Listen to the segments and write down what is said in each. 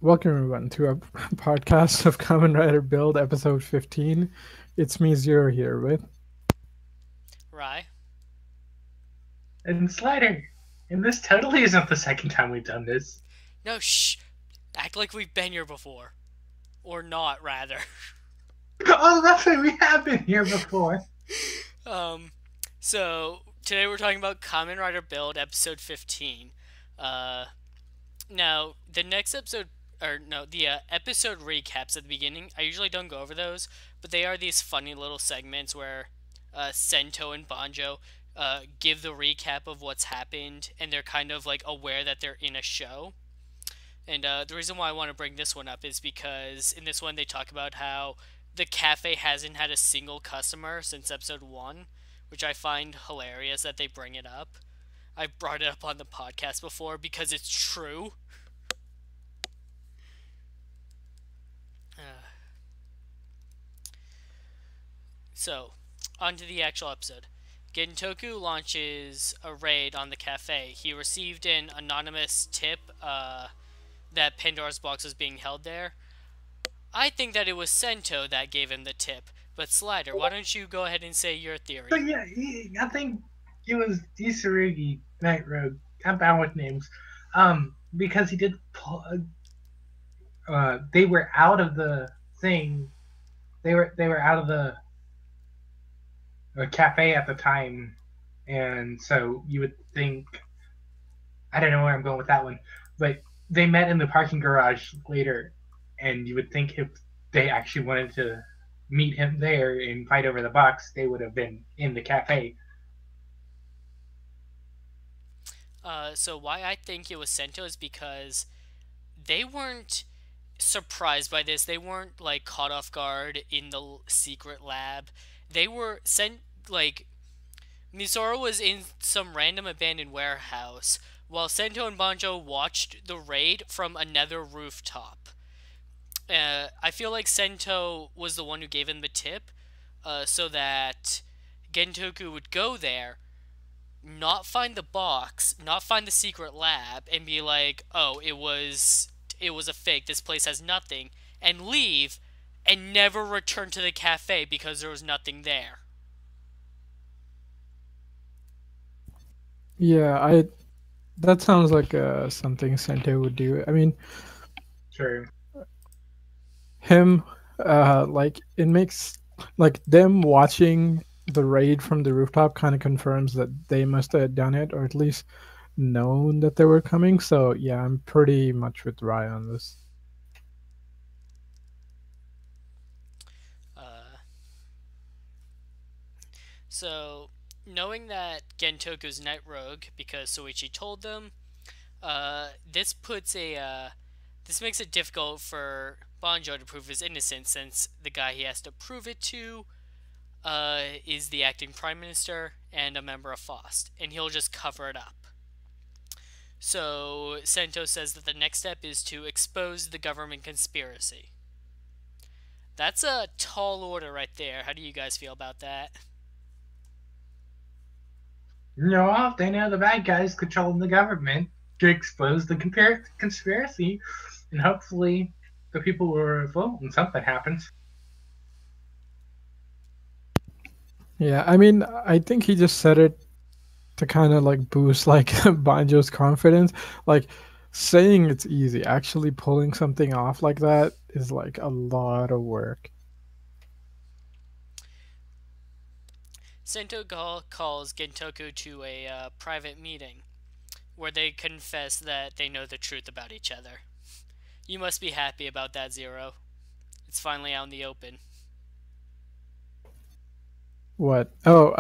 Welcome everyone to a podcast of Kamen Rider Build, episode 15. It's me, Zero, here with. Rye. And Slider. And this totally isn't the second time we've done this. No, shh. Act like we've been here before. Or not, rather. Oh, that's right, we have been here before. So, today we're talking about Kamen Rider Build, episode 15. Now, the next episode, the episode recaps at the beginning, I usually don't go over those, but they are these funny little segments where Sento and Banjo give the recap of what's happened, and they're kind of like aware that they're in a show. And the reason why I want to bring this one up is because in this one they talk about how the cafe hasn't had a single customer since episode 1, which I find hilarious that they bring it up. I've brought it up on the podcast before because it's true. So, on to the actual episode. Gentoku launches a raid on the cafe. He received an anonymous tip that Pandora's Box was being held there. I think that it was Sento that gave him the tip. But Slider, why don't you go ahead and say your theory? But yeah, I think it was Katsuragi, Night Rogue. I'm bad with names. Because he did. They were out of the thing. They were out of the cafe at the time, and so you would think. I don't know where I'm going with that one, but they met in the parking garage later, and you would think if they actually wanted to meet him there and fight over the box, they would have been in the cafe. So why I think it was Sento is because they weren't surprised by this. They weren't like caught off guard in the secret lab. They were sent like Misora was in some random abandoned warehouse while Sento and Banjo watched the raid from another rooftop. I feel like Sento was the one who gave him the tip, so that Gentoku would go there, not find the box, not find the secret lab, and be like, "Oh, it was a fake. This place has nothing," and leave, and never return to the cafe because there was nothing there. Yeah, that sounds like something Sente would do. I mean, Sure. him, like, it makes, like, them watching the raid from the rooftop kind of confirms that they must have done it, or at least known that they were coming. So, yeah, I'm pretty much with Rye on this. So, knowing that Gentoku's Night Rogue, because Soichi told them, this this makes it difficult for Banjo to prove his innocence, since the guy he has to prove it to is the acting prime minister and a member of FOST, and he'll just cover it up. So, Sento says that the next step is to expose the government conspiracy. That's a tall order right there. How do you guys feel about that? No, they know the bad guys controlling the government to expose the conspiracy, and hopefully the people will revolt and something happens. Yeah, I mean, I think he just said it to kind of like boost like Banjo's confidence. Like saying it's easy, actually pulling something off like that is like a lot of work. Sento calls Gentoku to a private meeting where they confess that they know the truth about each other. You must be happy about that, Zero. It's finally out in the open. What? Oh,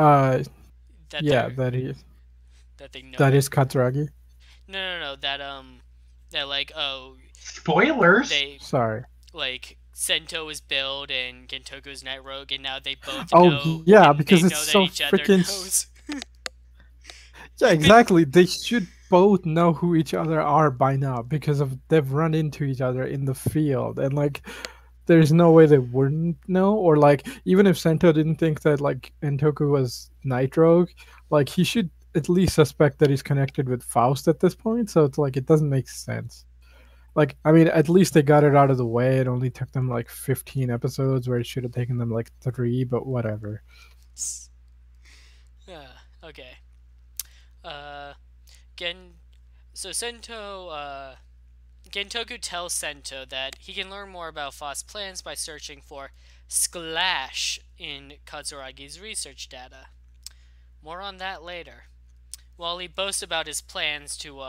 That yeah, they're that they know that is Katsuragi. no, that like, oh, Spoilers. they Sorry. like Sento is Build and Gentoku is Night Rogue, and now they both Oh know. yeah, And because they it's know so that each other freaking. knows. Yeah, exactly. They should both know who each other are by now because of they've run into each other in the field, and like there's no way they wouldn't know. Or like even if Sento didn't think that like Entoku was Night Rogue, like he should at least suspect that he's connected with Faust at this point. So it's like it doesn't make sense. Like, I mean, at least they got it out of the way. It only took them like 15 episodes, where it should have taken them like three, but whatever. Okay. Uh, Gen. So Gentoku tells Sento that he can learn more about Foss' plans by searching for Sklash in Katsuragi's research data. More on that later. While he boasts about his plans to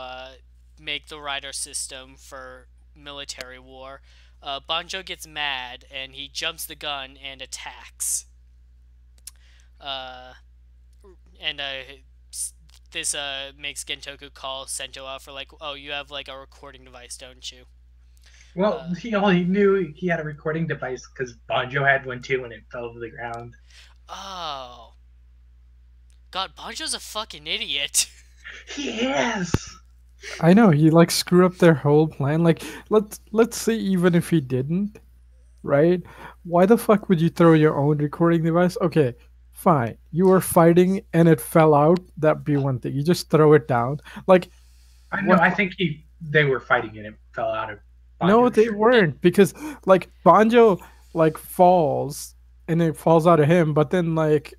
make the rider system for military war, Banjo gets mad and he jumps the gun and attacks. Uh, and this makes Gentoku call Sento out for like, oh, you have like a recording device, don't you? Well, Uh, he only knew he had a recording device because Banjo had one too when it fell to the ground. oh, God, Banjo's a fucking idiot. He is. I know he like screw up their whole plan. Like, let's say even if he didn't, right? Why the fuck would you throw your own recording device? Okay, fine. You were fighting and it fell out. That'd be one thing. You just throw it down. Like, I know. what? I think they were fighting and it fell out of No, Banjo's they shirt. weren't, because like Banjo like falls and it falls out of him, but then like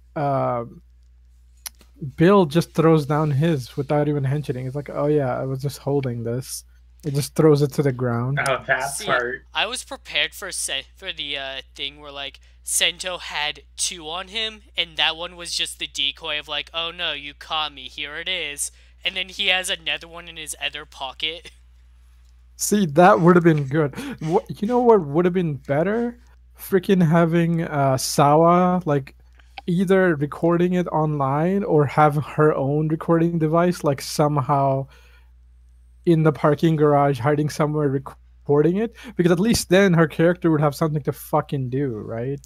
Bill just throws down his without even mentioning. It's like, oh yeah, I was just holding this. It just throws it to the ground. Oh, that See, part. I was prepared for the thing where like Sento had two on him, and that one was just the decoy of like, oh no, you caught me, here it is, and then he has another one in his other pocket. See, that would have been good. What, you know what would have been better? Freaking having Sawa like either recording it online or have her own recording device, like somehow in the parking garage, hiding somewhere recording it, because at least then her character would have something to fucking do, right?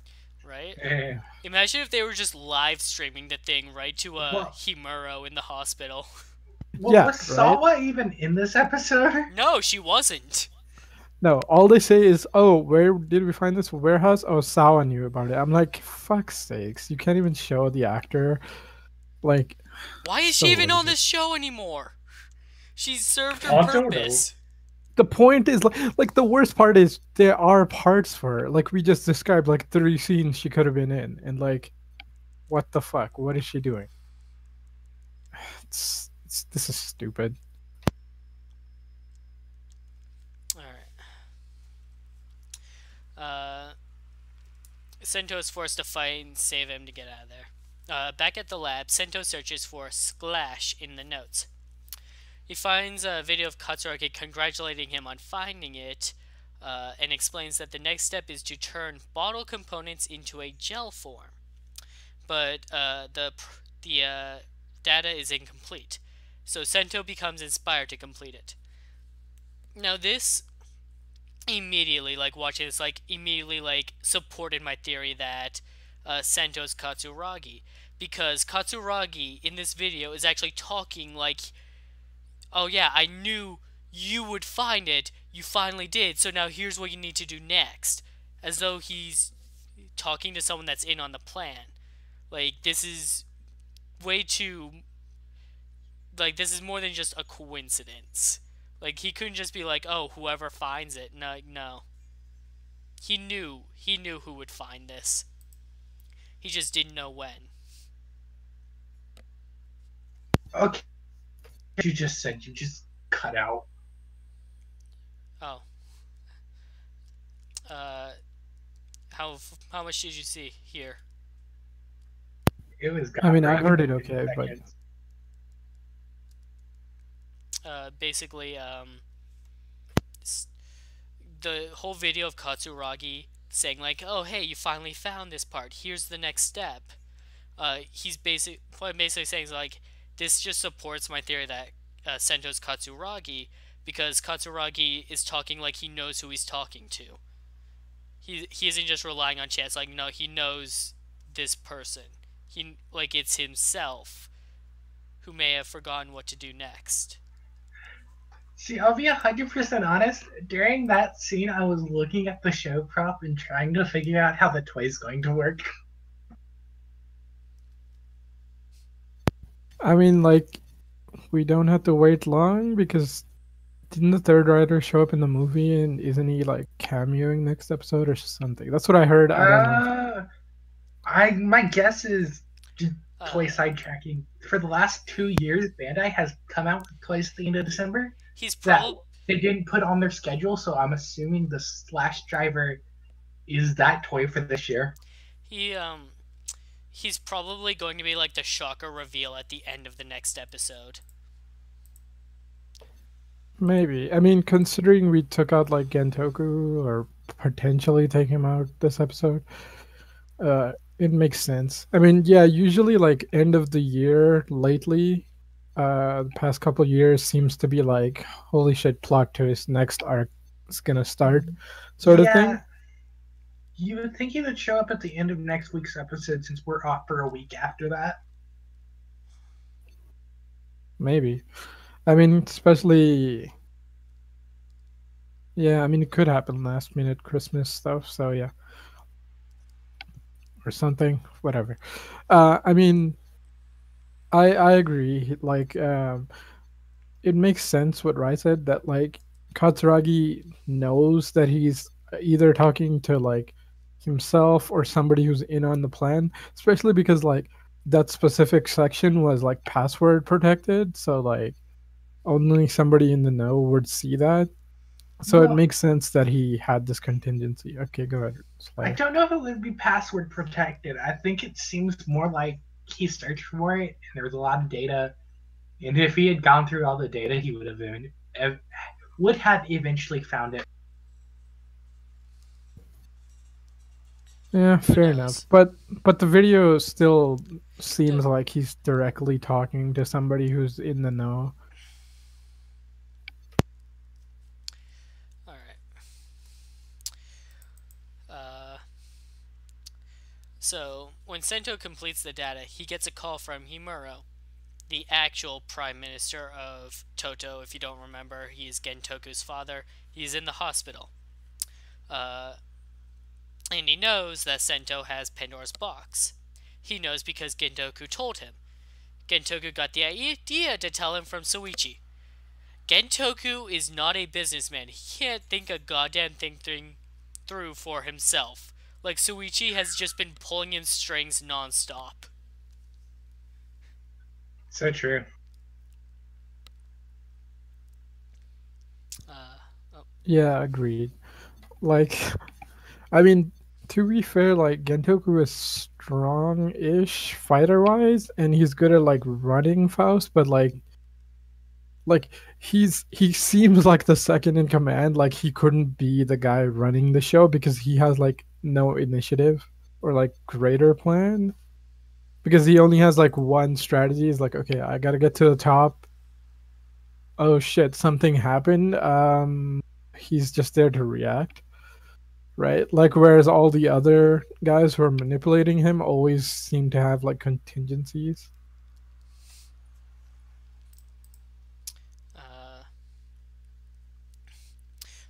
Right? Eh. Imagine if they were just live streaming the thing right to Well, Himuro in the hospital. well, Yeah, was right? Sawa even in this episode? No, she wasn't. No, all they say is, "Oh, where did we find this warehouse?" Oh, Sawa knew about it. I'm like, fuck's sakes, you can't even show the actor. Like, Why is she so even on lazy. this show anymore? She's served her I don't know. purpose. The point is, like the worst part is there are parts for her. Like we just described, like three scenes she could have been in, and like, what the fuck? What is she doing? This is stupid. Alright. Uh, Sento is forced to fight and save him to get out of there. Back at the lab, Sento searches for Sklash in the notes. He finds a video of Katsuragi congratulating him on finding it, and explains that the next step is to turn bottle components into a gel form. But the data is incomplete, so Sento becomes inspired to complete it. Now this immediately, like watching this, like immediately like supported my theory that Sento's Katsuragi, because Katsuragi in this video is actually talking like, oh yeah, I knew you would find it, you finally did, so now here's what you need to do next, as though he's talking to someone that's in on the plan. Like this is way too, like this is more than just a coincidence. Like he couldn't just be like, oh, whoever finds it. No, no. He knew who would find this. He just didn't know when. Okay, you just said you just cut out. Oh. Uh how much did you see here? It was I gone mean, for I like heard it 15 okay, but seconds. Basically the whole video of Katsuragi saying like, "Oh, hey, you finally found this part. Here's the next step." He's basically saying is like, this just supports my theory that Sento's Katsuragi, because Katsuragi is talking like he knows who he's talking to. He isn't just relying on chance. Like no, he knows this person. He like it's himself who may have forgotten what to do next. See, I'll be 100% honest. During that scene, I was looking at the show prop and trying to figure out how the toy's going to work. I mean, like, we don't have to wait long because Didn't the third rider show up in the movie and isn't he like cameoing next episode or something? That's what I heard. I don't know. Uh, I my guess is just toy Uh, sidetracking. For the last 2 years, Bandai has come out with toys at the end of December he's that probably they didn't put on their schedule. So I'm assuming the Slash Driver is that toy for this year. he he's probably going to be like the shocker reveal at the end of the next episode. Maybe. I mean, considering we took out like Gentoku or potentially take him out this episode, it makes sense. I mean, yeah, usually like end of the year lately, the past couple years seems to be like, holy shit, plot twist, next arc is gonna start, sort of thing. Yeah, you would think he would show up at the end of next week's episode since we're off for a week after that. Maybe. I mean, especially, yeah, I mean, it could happen last minute Christmas stuff, so yeah, or something, whatever. I mean, I agree. Like, it makes sense what Rai said that like Katsuragi knows that he's either talking to like himself or somebody who's in on the plan, especially because like that specific section was like password protected, so like only somebody in the know would see that. So it Well, makes sense that he had this contingency. Okay, go ahead, I Slayer. don't know if it would be password protected. I think it seems more like he searched for it and there was a lot of data. And if he had gone through all the data, he would have eventually found it. Yeah, Who fair enough. knows? But the video still The seems like he's directly talking to somebody who's in the know. all right. Uh, so when Sento completes the data, he gets a call from Himura, the actual prime minister of Toto. If you don't remember, he's Gentoku's father. He's in the hospital. Uh, and he knows that Sento has Pandora's Box. He knows because Gentoku told him. Gentoku got the idea to tell him from Soichi. Gentoku is not a businessman. He can't think a goddamn thing through for himself. Like Soichi has just been pulling him strings nonstop. So true. Uh, oh, Yeah, agreed. Like, I mean, to be fair, like Gentoku is strong-ish fighter-wise, and he's good at like running Faust, but like he seems like the second in command. Like he couldn't be the guy running the show because he has like no initiative or like greater plan. Because he only has like one strategy. Is like, okay, I gotta get to the top. Oh shit, something happened. He's just there to react, right? Like whereas all the other guys who are manipulating him always seem to have like contingencies. uh,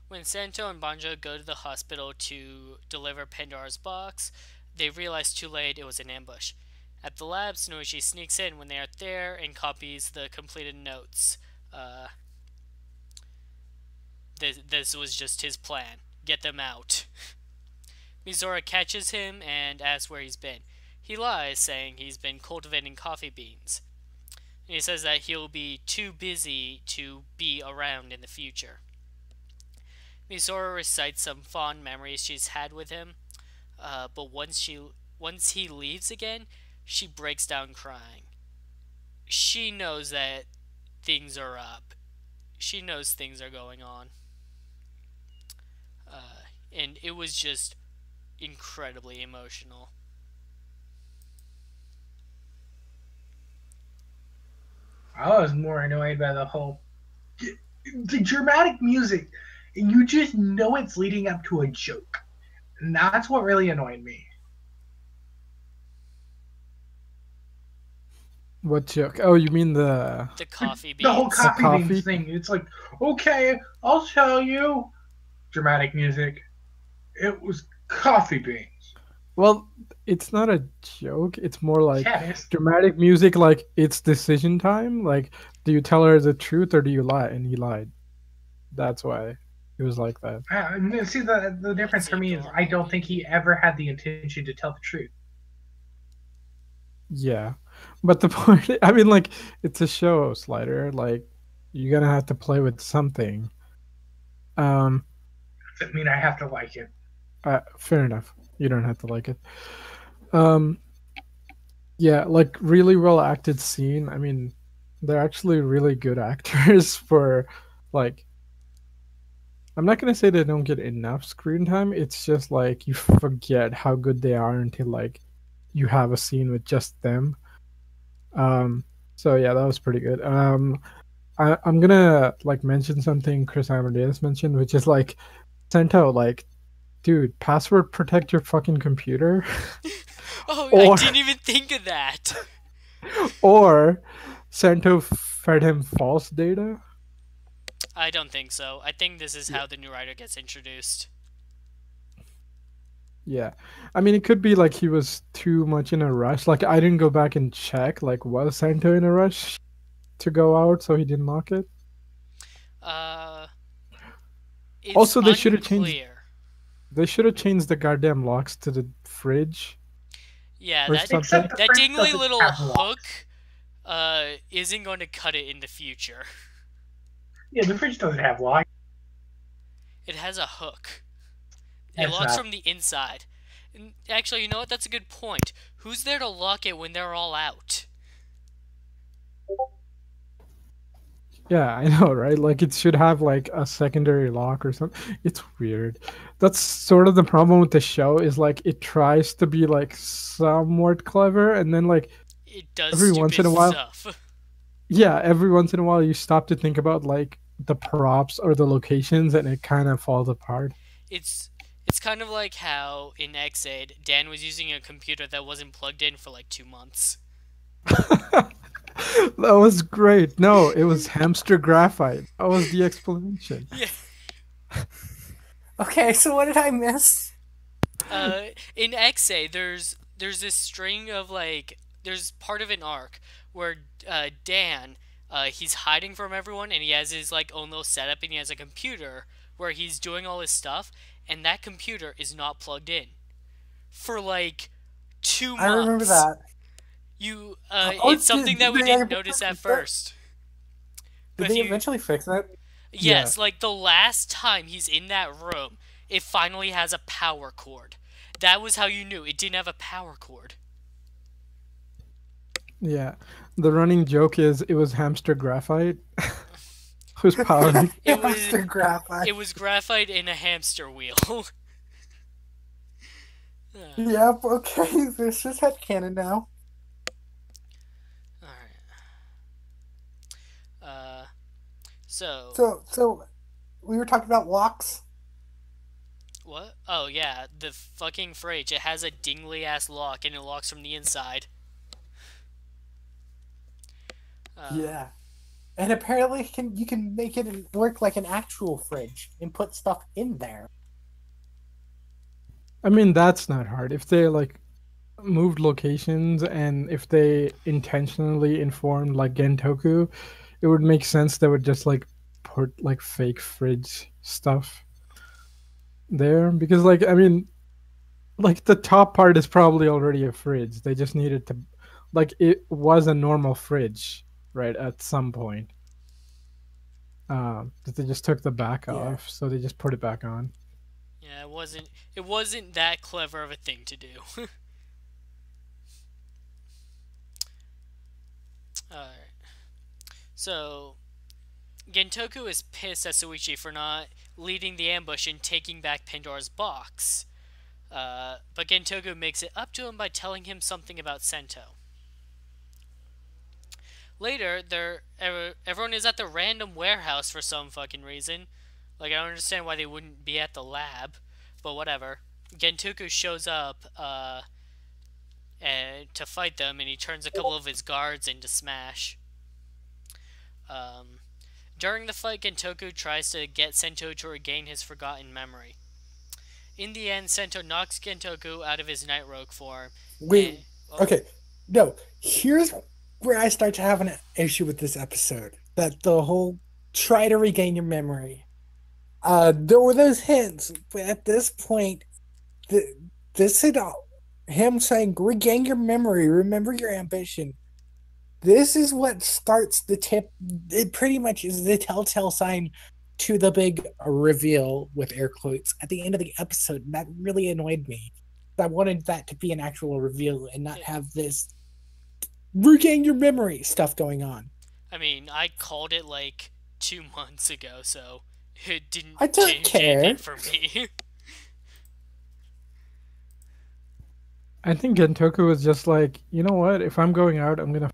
when Santo and Banjo go to the hospital to deliver Pandora's box, they realize too late it was an ambush. At the lab, Snoichi sneaks in when they are there and copies the completed notes. Uh, this was just his plan. Get them out. Mizora catches him and asks where he's been. He lies, saying he's been cultivating coffee beans. And he says that he'll be too busy to be around in the future. Mizora recites some fond memories she's had with him, but once he leaves again, she breaks down crying. She knows that things are up. She knows things are going on, and it was just incredibly emotional. I was more annoyed by the dramatic music, and you just know it's leading up to a joke. And that's what really annoyed me. What joke? Oh, you mean the The coffee The whole beans. the coffee beans coffee? thing. It's like, okay, I'll tell you. Dramatic music. It was coffee beans. Well, it's not a joke. It's more like Yeah, it is. dramatic music. Like it's decision time. Like, do you tell her the truth or do you lie? And he lied. That's why he was like that. See, the difference That's for me is I don't adorable. think he ever had the intention to tell the truth. Yeah, but the point, I mean, like, it's a show, Slider. Like, you're gonna have to play with something. Um, Doesn't mean I have to like it. fair enough. You don't have to like it. Um, yeah, like really well acted scene. I mean, they're actually really good actors for, like, I'm not gonna say they don't get enough screen time. It's just like you forget how good they are until like you have a scene with just them. Um, so yeah, that was pretty good. I'm gonna like mention something Chris Amadeus mentioned, which is like Sento, like, dude, password protect your fucking computer, Oh, I or didn't even think of that. or Sento fed him false data. I don't think so. I think this is Yeah, how the new writer gets introduced. yeah. I mean, it could be like he was too much in a rush. Like I didn't go back and check. Like, was Sento in a rush to go out, so he didn't lock it? Uh, it's Also, they should have changed. unclear. They should have changed the goddamn locks to the fridge Yeah, or that something. Except the that fridge dingly doesn't little have locks. hook isn't going to cut it in the future. Yeah, the fridge doesn't have locks. It has a hook. It That's locks not. from the inside. And actually, you know what? That's a good point. Who's there to lock it when they're all out? Yeah, I know, right? Like it should have like a secondary lock or something. It's weird. That's sort of the problem with the show is like it tries to be like somewhat clever and then like It does every once stupid in a while, stuff. yeah, every once in a while you stop to think about like the props or the locations and it kind of falls apart. It's it's kind of like how in Xaid, Dan was using a computer that wasn't plugged in for like 2 months. That was great. No, it was hamster graphite. That was the explanation. Yeah. Okay, so what did I miss? In Xaid, there's this string of like there's part of an arc where Dan he's hiding from everyone and he has his like own little setup and he has a computer where he's doing all his stuff and that computer is not plugged in for like two I remember months. that. It's something that Did we they didn't ever notice at fix that? first. Did But if they you, eventually fix that? Yeah. yes, like the last time he's in that room, it finally has a power cord. That was how you knew it didn't have a power cord. Yeah. The running joke is it was hamster graphite who's powering. It was Hamster graphite. it was graphite in a hamster wheel. Yep. Okay, this is headcanon now. All right. Uh, so So we were talking about locks. what? Oh yeah, the fucking fridge. It has a dingly ass lock and it locks from the inside. Um, Yeah. And apparently you can make it work like an actual fridge and put stuff in there. I mean, that's not hard. If they like moved locations and if they intentionally informed like Gentoku, it would make sense they would just like put like fake fridge stuff there because like I mean like the top part is probably already a fridge. They just needed to like it was a normal fridge, right, at some point. But they just took the back Yeah. off, so they just put it back on. yeah, it wasn't that clever of a thing to do. Alright. So Gentoku is pissed at Suichi for not leading the ambush and taking back Pandora's box. But Gentoku makes it up to him by telling him something about Sento. Later, everyone is at the random warehouse for some fucking reason. Like, I don't understand why they wouldn't be at the lab, but whatever. Gentoku shows up to fight them, and he turns a couple of his guards into smash. Um, During the fight, Gentoku tries to get Sento to regain his forgotten memory. In the end, Sento knocks Gentoku out of his night rogue form. Wait. Oh, Okay. No. Here's where I start to have an issue with this episode. That the whole try to regain your memory. There were those hints, but at this point, the, this is him saying, regain your memory, remember your ambition. This is what starts the tip. It pretty much is the telltale sign to the big reveal with air quotes at the end of the episode. That really annoyed me. I wanted that to be an actual reveal and not have this regain your memory stuff going on. I mean, I called it like 2 months ago, so it didn't I don't change care. anything for me. I think Gentoku was just like, you know what? If I'm going out, I'm gonna.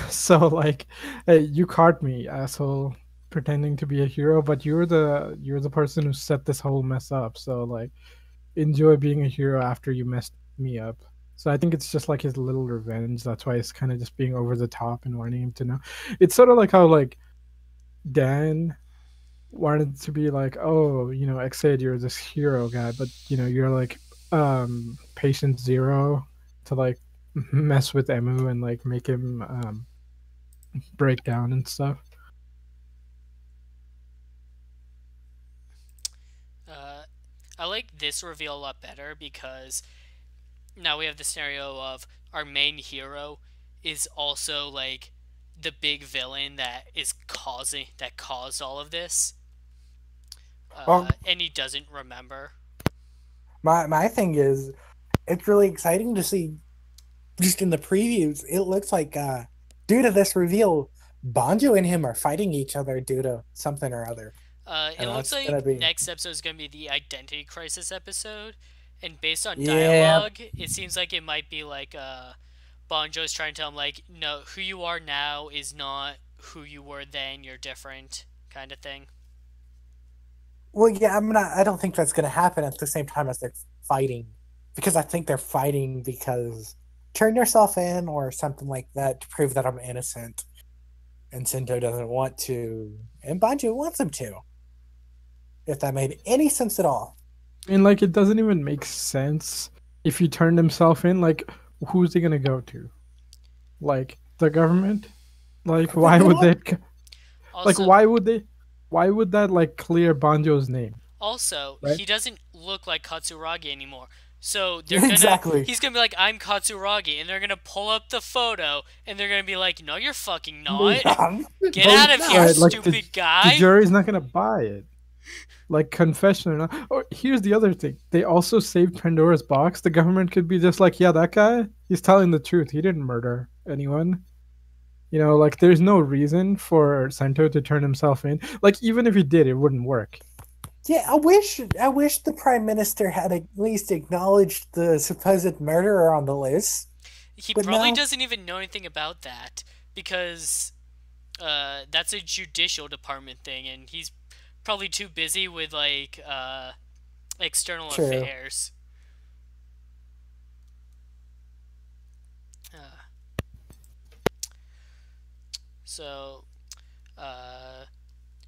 So like, hey, you caught me, asshole, pretending to be a hero, but you're the person who set this whole mess up. So like, enjoy being a hero after you messed me up. So I think it's just like his little revenge. That's why it's kind of just being over the top and wanting him to know. It's sort of like how like Dan wanted to be like, oh, Exade, you're this hero guy, but you're like patient zero to like mess with Emu and like make him break down and stuff. I like this reveal a lot better because now we have the scenario of our main hero is also like the big villain that caused all of this, and he doesn't remember. My thing is, it's really exciting to see. Just in the previews, it looks like due to this reveal, Banjo and him are fighting each other due to something or other. It looks like next episode is going to be the identity crisis episode, and based on dialogue, it seems like it might be like Banjo's trying to tell him like, no, who you are now is not who you were then. You're different, kind of thing. Well, yeah, I don't think that's going to happen at the same time as they're fighting, because I think they're fighting because turn yourself in or something like that to prove that I'm innocent. And Sento doesn't want to, and Banjo wants him to. If that made any sense at all. And like, it doesn't even make sense if he turned himself in. Like, who's he gonna go to? Like the government? Like, why would they? Also, like, why would that like clear Banjo's name? Also, right? He doesn't look like Katsuragi anymore. So they're gonna he's gonna be like, I'm Katsuragi, and they're gonna pull up the photo and they're gonna be like, no, you're fucking not. Get out of here, like, stupid guy. The jury's not gonna buy it. Like, confession or not. Oh, here's the other thing. They also saved Pandora's Box. The government could be just like, yeah, that guy, he's telling the truth. He didn't murder anyone. Like, there's no reason for Sento to turn himself in. Like, even if he did, it wouldn't work. Yeah, I wish the Prime Minister had at least acknowledged the supposed murderer on the list. He probably doesn't even know anything about that because that's a judicial department thing, and he's probably too busy with like external affairs. So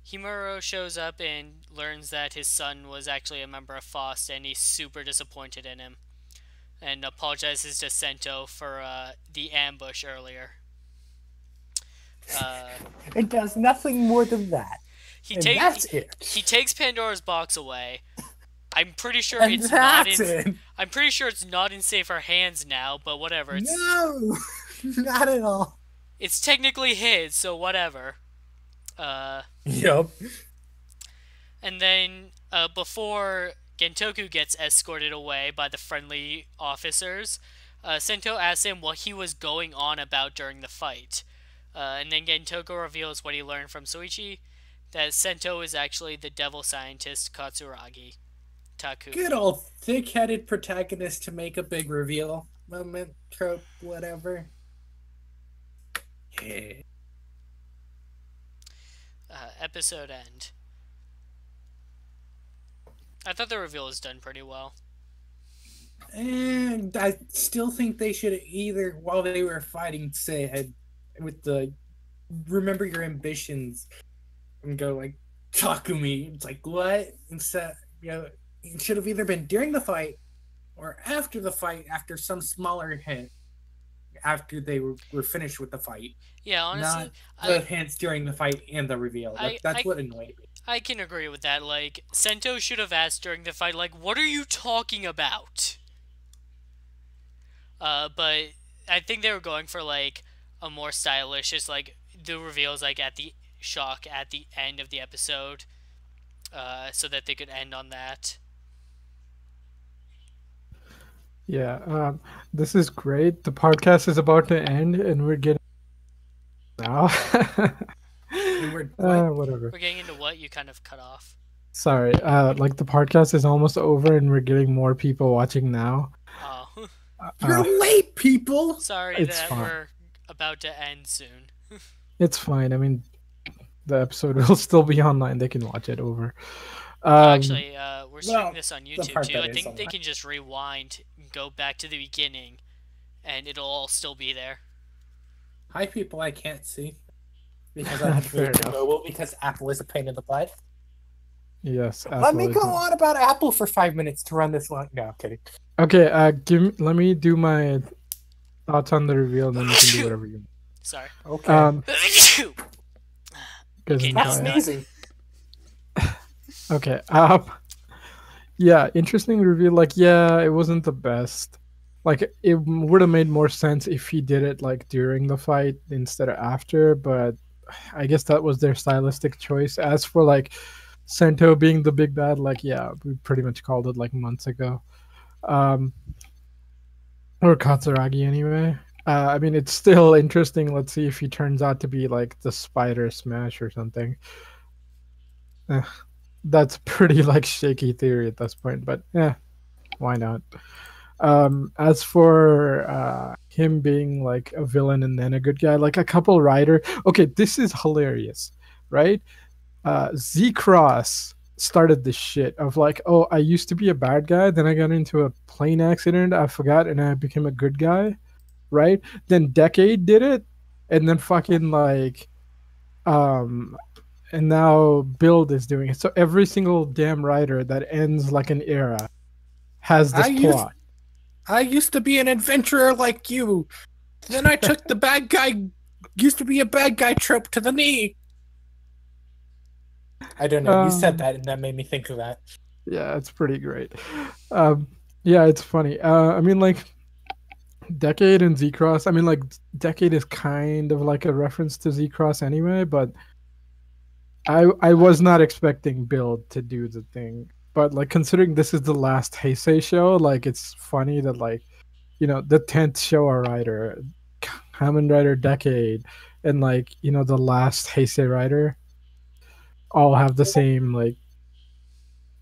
Himura shows up and learns that his son was actually a member of FOST, and he's super disappointed in him, and apologizes to Sento for the ambush earlier. It does nothing more than that. That's it. He takes Pandora's Box away. I'm pretty sure it's not in. I'm pretty sure it's not in safer hands now, but whatever. No, not at all. It's technically his, so whatever. Yep. And then before Gentoku gets escorted away by the friendly officers, Sento asks him what he was going on about during the fight. And then Gentoku reveals what he learned from Soichi, that Sento is actually the devil scientist Katsuragi. Toku. Good old thick-headed protagonist to make a big reveal. Moment, trope, whatever. Yeah. Episode end. I thought the reveal was done pretty well. And I still think they should either, while they were fighting, say, with the remember your ambitions, and go like, Takumi. It's like, what? Instead, it should have either been during the fight or after the fight, after some smaller hint. after they were finished with the fight, Yeah, not honestly, the hints during the fight and the reveal. I, That's I, what annoyed me. I can agree with that. Like, Sento should have asked during the fight, like, what are you talking about? But I think they were going for, like, a more stylish, just, like, the reveals, like, at the shock at the end of the episode, so that they could end on that. Yeah, this is great. The podcast is about to end, and we're getting now. And we're what? Whatever. We're getting into what you kind of cut off. Sorry. Like the podcast is almost over, and we're getting more people watching now. Oh, You're late, people. sorry It's that fine. we're about to end soon. It's fine. I mean, the episode will still be online. They can watch it over. Actually, we're streaming well, this on the YouTube part too. that I is think they online. can just rewind, and go back to the beginning, and it'll all still be there. Hi, people I can't see because I'm Fair moved to enough. mobile because Apple is a pain in the butt. Yes. Let me Apple go is- on about Apple for 5 minutes to run this long. No, I'm kidding. Okay. Let me do my thoughts on the reveal, and then you can do whatever you want. Sorry. Okay. Guys, Okay, now Stop I'm done. sneezing. Okay. Yeah, interesting reveal. Like, yeah, it wasn't the best. Like, it would have made more sense if he did it like during the fight instead of after. But I guess that was their stylistic choice. As for like Sento being the big bad, like, yeah, we pretty much called it like months ago. Um, or Katsuragi anyway. I mean, it's still interesting. Let's see if he turns out to be like the Spider Smash or something. Eh, that's pretty like shaky theory at this point, but yeah, why not? As for him being like a villain and then a good guy, like a couple rider. Okay, this is hilarious, right? Z Cross started this shit of like, oh, I used to be a bad guy, then I got into a plane accident, I forgot, and I became a good guy, right? Then Decade did it, and then fucking like, um, and now Build is doing it. So every single damn writer that ends like an era has this plot. I used to be an adventurer like you. Then I took the bad guy, used to be a bad guy trope to the knee. I don't know. You said that, and that made me think of that. Yeah, it's pretty great. Yeah, it's funny. I mean, like, Decade and Z Cross. I mean, like, Decade is kind of like a reference to Z Cross anyway, but I was not expecting Build to do the thing. But like, considering this is the last Heisei show, like, it's funny that like, you know, the 10th Showa writer, Kamen Rider Decade, and like, you know, the last Heisei writer all have the same like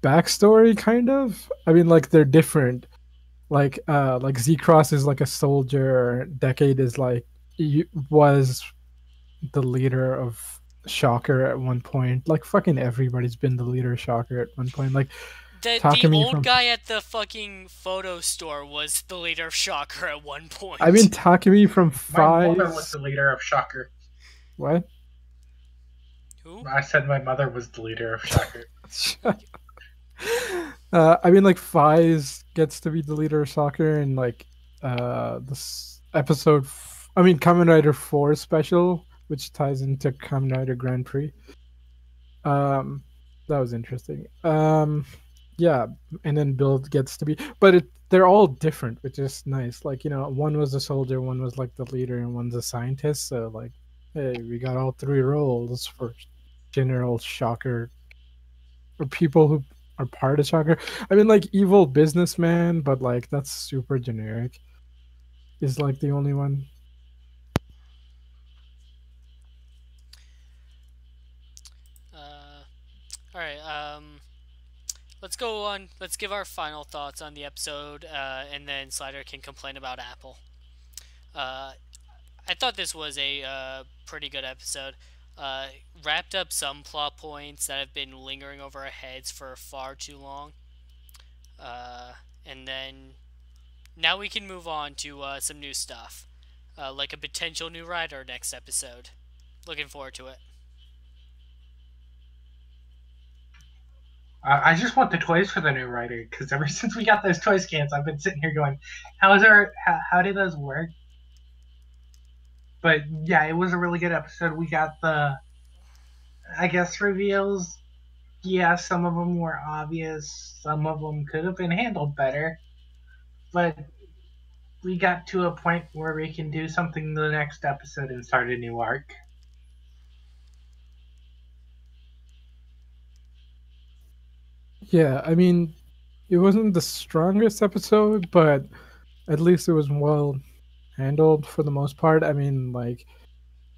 backstory, kind of. I mean, like, they're different. Like Z Cross is like a soldier. Decade is like was the leader of Shocker at one point. Like, fucking everybody's been the leader of Shocker at one point. Like, The Takumi old from guy at the fucking photo store was the leader of Shocker at one point. I mean, Takumi from My mother was Five. the leader of Shocker. What? Who? I said my mother was the leader of Shocker. I mean, like, Fize gets to be the leader of Soccer, and like this episode. I mean, Kamen Rider 4 special, which ties into Kamen Rider Grand Prix. That was interesting. Yeah, and then Build gets to be, but they're all different, which is nice. Like, you know, one was a soldier, one was like the leader, and one's a scientist. So like, hey, we got all three roles for General Shocker, or people who are part of Shocker. I mean, like, evil businessman, but like that's super generic. Is like the only one. All right. Let's go on. Let's give our final thoughts on the episode, and then Slider can complain about Apple. Uh, I thought this was a pretty good episode. Wrapped up some plot points that have been lingering over our heads for far too long. And then now we can move on to some new stuff, like a potential new writer next episode. Looking forward to it. I just want the toys for the new writer, because ever since we got those toy scans, I've been sitting here going, how do those work? But yeah, it was a really good episode. We got the, I guess, reveals. Yeah, some of them were obvious. Some of them could have been handled better. But we got to a point where we can do something the next episode and start a new arc. Yeah, I mean, it wasn't the strongest episode, but at least it was well handled for the most part. I mean, like,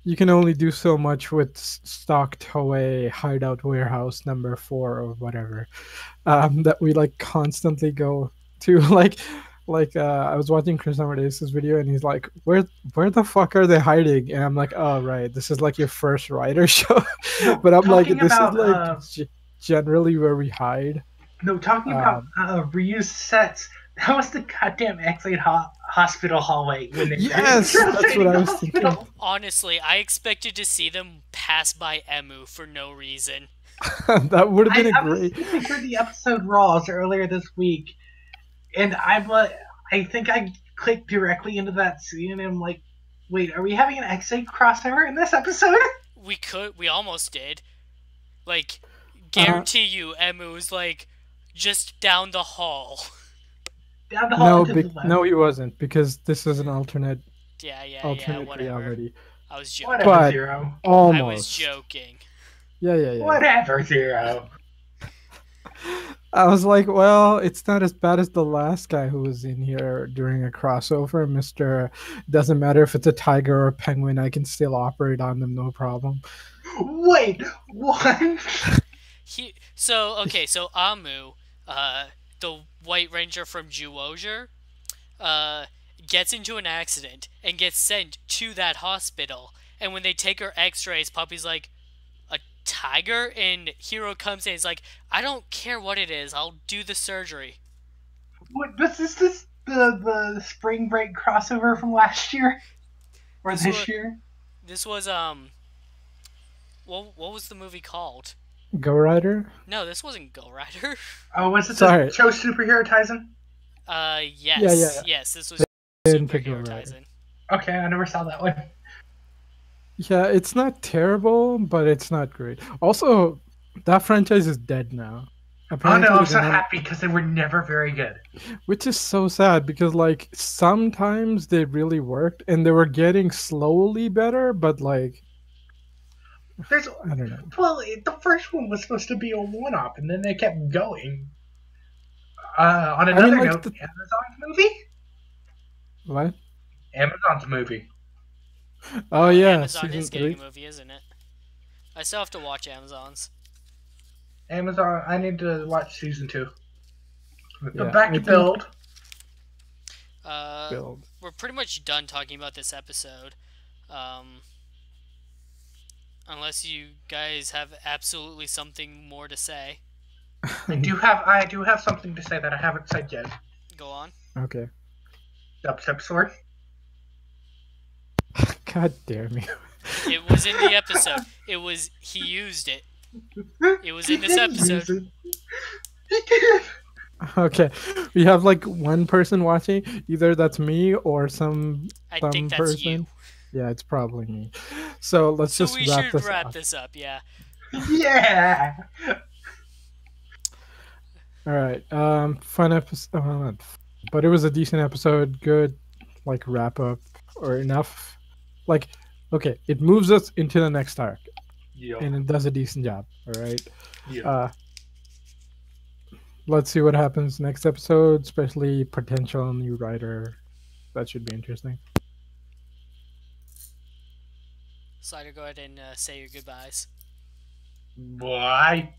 you can only do so much with stocked away hideout warehouse number 4 or whatever, that we like constantly go to. I was watching Chris Amadeus's video and he's like, where the fuck are they hiding? And I'm like, oh right, this is like your first writer show. No, But I'm like, talking this is about like generally where we hide. no, talking about um, reused sets. That was the goddamn X-Aid hospital hallway when they yes, that's what I was thinking. Honestly, I expected to see them pass by Emu for no reason. That would have been I a was great. looking for the episode Raws earlier this week, and I think I clicked directly into that scene, and I'm like, wait, are we having an X-Aid crossover in this episode? We almost did. Like, guarantee you, Emu was like just down the hall. Down the hall No, to the left. no, he wasn't, because this is an alternate Yeah, alternate whatever. reality. I was joking. Whatever, But Zero. almost. I was joking. Yeah. Whatever, Zero. I was like, well, it's not as bad as the last guy who was in here during a crossover. Mr. Doesn't matter if it's a tiger or a penguin, I can still operate on them, no problem. Wait, what? So Amu, the White Ranger from Juoger, gets into an accident and gets sent to that hospital. And when they take her X-rays, Puppy's like, a tiger? And Hiro comes in and is like, I don't care what it is, I'll do the surgery. What? Is this the spring break crossover from last year or this year? This was what was the movie called? Go Rider? No, this wasn't Go Rider. Oh, was it Sorry. the show Superhero Tyson? Yes. Yeah. Yes, this was Didn't pick Go Superhero Rider. Tyson. Okay, I never saw that one. Yeah, it's not terrible, but it's not great. Also, that franchise is dead now. Oh Apparently, no, I'm so they're not- happy because they were never very good. Which is so sad because, like, sometimes they really worked and they were getting slowly better, but, like, There's I don't know. well, the first one was supposed to be a one-off, and then they kept going. On another like, note, Amazon's movie. What? Amazon's movie. Oh, yeah, Amazon season is getting 3. a movie, isn't it? I still have to watch Amazon's. Amazon. I need to watch season 2. Yeah, Back I to think- Build. Build. We're pretty much done talking about this episode. Unless you guys have absolutely something more to say. I do have something to say that I haven't said yet. Go on. Okay. Dubstep Sword. God damn you. It was in the episode. He used it. It was in this episode. He did. Okay, we have like one person watching. Either that's me or some I think that's person. you. Yeah, it's probably me. So let's So just we wrap should this wrap up. this up, yeah. Yeah. All right. Fun episode, but it was a decent episode. Good, like wrap up or enough. Like, okay, it moves us into the next arc, and it does a decent job. All right. Yeah. Let's see what happens next episode, especially potential new writer. That should be interesting. Slider, go ahead and say your goodbyes. Boy.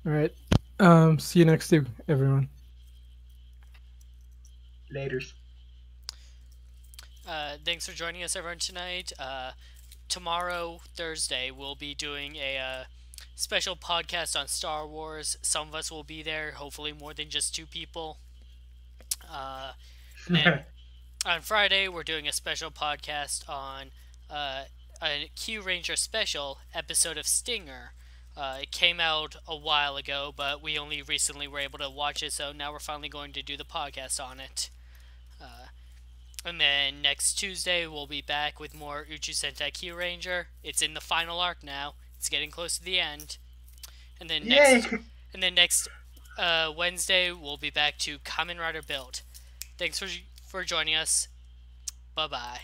All right. See you next week, everyone. Laters. Thanks for joining us, everyone, tonight. Tomorrow, Thursday, we'll be doing a special podcast on Star Wars. Some of us will be there, hopefully more than just 2 people. And on Friday, we're doing a special podcast on a Q Ranger special episode of Stinger. It came out a while ago, but we only recently were able to watch it, so now we're finally going to do the podcast on it. And then next Tuesday we'll be back with more Uchu Sentai Key Ranger. It's in the final arc now. It's getting close to the end. And then Yay! next Wednesday we'll be back to Kamen Rider Build. Thanks for joining us. Bye bye.